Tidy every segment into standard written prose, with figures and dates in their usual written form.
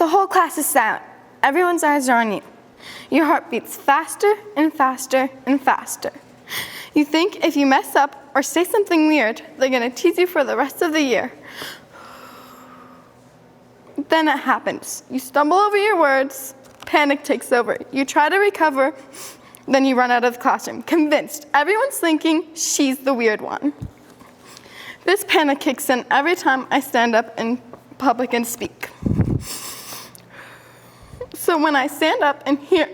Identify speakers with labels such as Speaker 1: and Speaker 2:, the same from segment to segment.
Speaker 1: The whole class is silent. Everyone's eyes are on you. Your heart beats faster and faster and faster. You think if you mess up or say something weird, they're going to tease you for the rest of the year. Then it happens. You stumble over your words, panic takes over. You try to recover, then you run out of the classroom, convinced everyone's thinking she's the weird one. This panic kicks in every time I stand up in public and speak. So when I stand up and here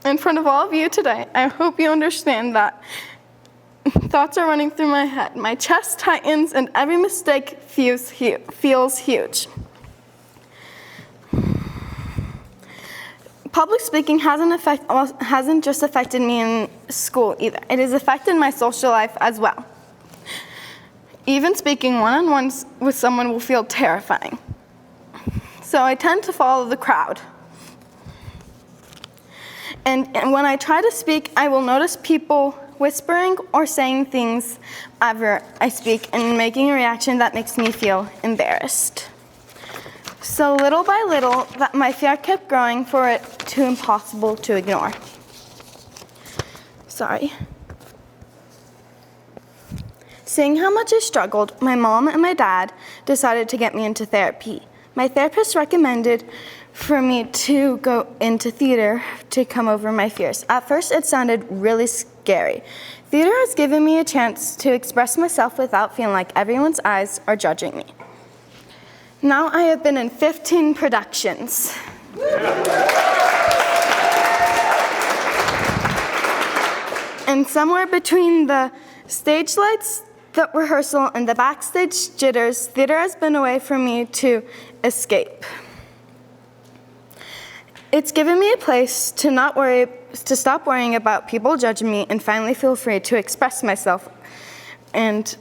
Speaker 1: in front of all of you today, I hope you understand that thoughts are running through my head. My chest tightens and every mistake feels huge. Public speaking hasn't just affected me in school either. It has affected my social life as well. Even speaking one-on-ones with someone will feel terrifying. So I tend to follow the crowd. And when I try to speak, I will notice people whispering or saying things after I speak and making a reaction that makes me feel embarrassed. So little by little, my fear kept growing for it too impossible to ignore. Sorry. Seeing how much I struggled, my mom and my dad decided to get me into therapy. My therapist recommended for me to go into theater to come over my fears. At first, it sounded really scary. Theater has given me a chance to express myself without feeling like everyone's eyes are judging me. Now I have been in 15 productions. And somewhere between the stage lights, the rehearsal, and the backstage jitters, theater has been a way for me to escape. It's given me a place to stop worrying about people judging me and finally feel free to express myself. And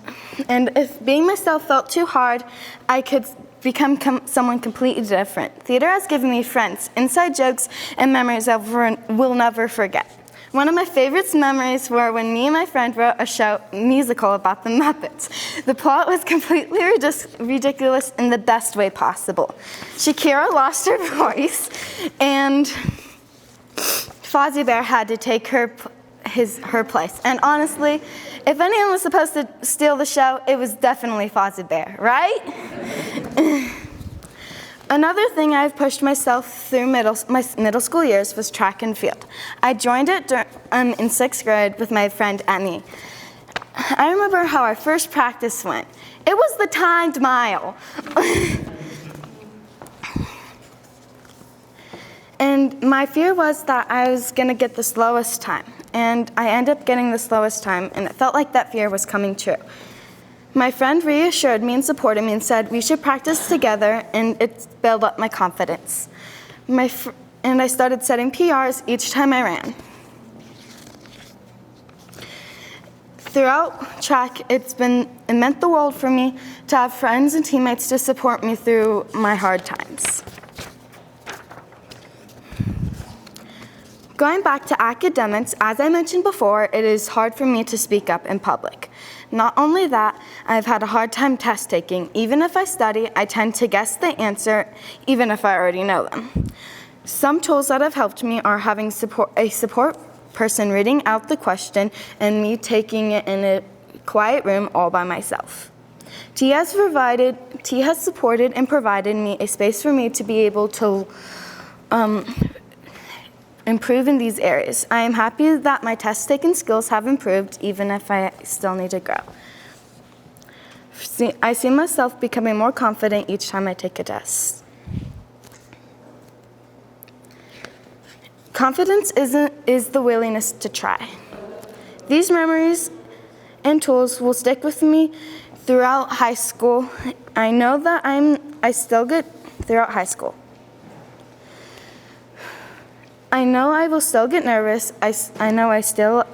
Speaker 1: if being myself felt too hard, I could become someone completely different. Theater has given me friends, inside jokes, and memories I will never forget. One of my favorite memories were when me and my friend wrote a musical about the Muppets. The plot was completely ridiculous in the best way possible. Shakira lost her voice, and Fozzie Bear had to take her place. And honestly, if anyone was supposed to steal the show, it was definitely Fozzie Bear, right? Another thing I've pushed myself through my middle school years was track and field. I joined it in 6th grade with my friend Emmy. I remember how our first practice went. It was the timed mile. And my fear was that I was going to get the slowest time. And I ended up getting the slowest time, and it felt like that fear was coming true. My friend reassured me and supported me and said we should practice together, and it built up my confidence. And I started setting PRs each time I ran. Throughout track, it meant the world for me to have friends and teammates to support me through my hard times. Going back to academics, as I mentioned before, it is hard for me to speak up in public. Not only that, I've had a hard time test taking. Even if I study, I tend to guess the answer, even if I already know them. Some tools that have helped me are having a support person reading out the question and me taking it in a quiet room all by myself. T has supported and provided me a space for me to be able to improve in these areas. I am happy that my test-taking skills have improved, even if I still need to grow. I see myself becoming more confident each time I take a test. Confidence is the willingness to try. These memories and tools will stick with me throughout high school. I know that I still get throughout high school. I know I will still get nervous. I know I still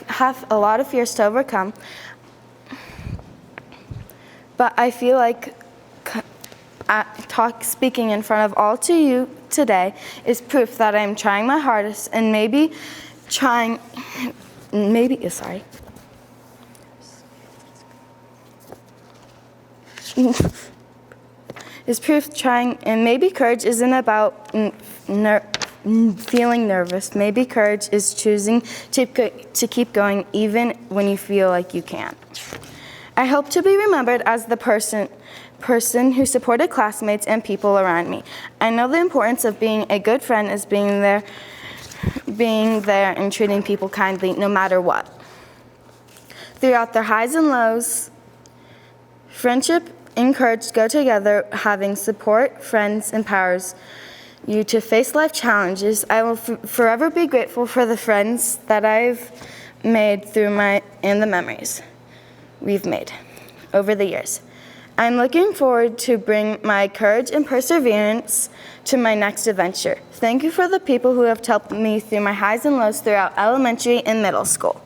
Speaker 1: have a lot of fears to overcome. But I feel like speaking in front of all to you today is proof that I'm trying my hardest and maybe is proof trying, and maybe courage isn't about feeling nervous. Maybe courage is choosing to keep going even when you feel like you can't. I hope to be remembered as the person who supported classmates and people around me. I know the importance of being a good friend is being there and treating people kindly no matter what. Throughout their highs and lows, friendship and courage go together. Having support, friends, empowers you to face life challenges. I will forever be grateful for the friends that I've made and the memories we've made over the years. I'm looking forward to bring my courage and perseverance to my next adventure. Thank you for the people who have helped me through my highs and lows throughout elementary and middle school.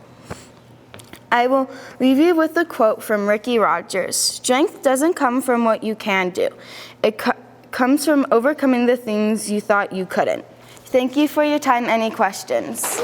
Speaker 1: I will leave you with a quote from Ricky Rogers. Strength doesn't come from what you can do. It comes from overcoming the things you thought you couldn't. Thank you for your time. Any questions?